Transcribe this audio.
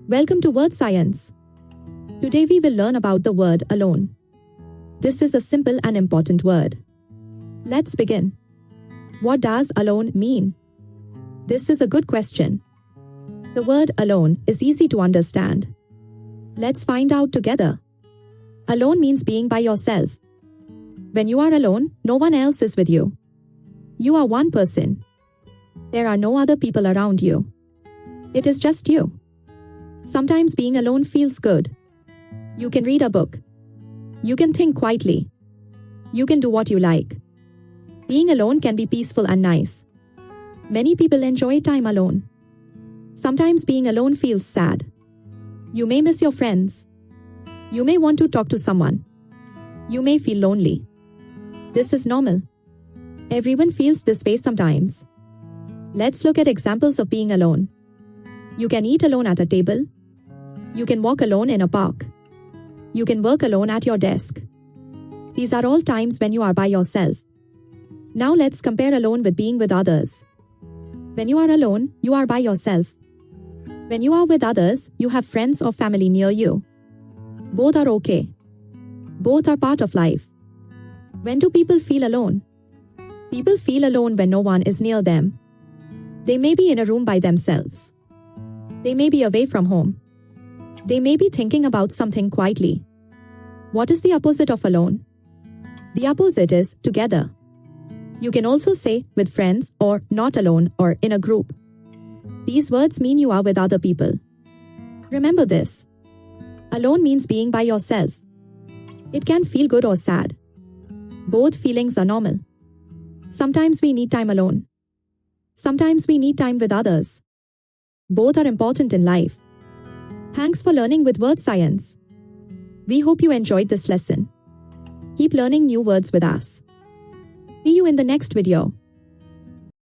Welcome to Wordscience. Today we will learn about the word alone. This is a simple and important word. Let's begin. What does alone mean? This is a good question. The word alone is easy to understand. Let's find out together. Alone means being by yourself. When you are alone, no one else is with you. You are one person. There are no other people around you. It is just you. Sometimes being alone feels good. You can read a book. You can think quietly. You can do what you like. Being alone can be peaceful and nice. Many people enjoy time alone. Sometimes being alone feels sad. You may miss your friends. You may want to talk to someone. You may feel lonely. This is normal. Everyone feels this way sometimes. Let's look at examples of being alone. You can eat alone at a table. You can walk alone in a park. You can work alone at your desk. These are all times when you are by yourself. Now let's compare alone with being with others. When you are alone, you are by yourself. When you are with others, you have friends or family near you. Both are okay. Both are part of life. When do people feel alone? People feel alone when no one is near them. They may be in a room by themselves. They may be away from home. They may be thinking about something quietly. What is the opposite of alone? The opposite is together. You can also say with friends or not alone or in a group. These words mean you are with other people. Remember this. Alone means being by yourself. It can feel good or sad. Both feelings are normal. Sometimes we need time alone. Sometimes we need time with others. Both are important in life. Thanks for learning with Wordscience. We hope you enjoyed this lesson. Keep learning new words with us. See you in the next video.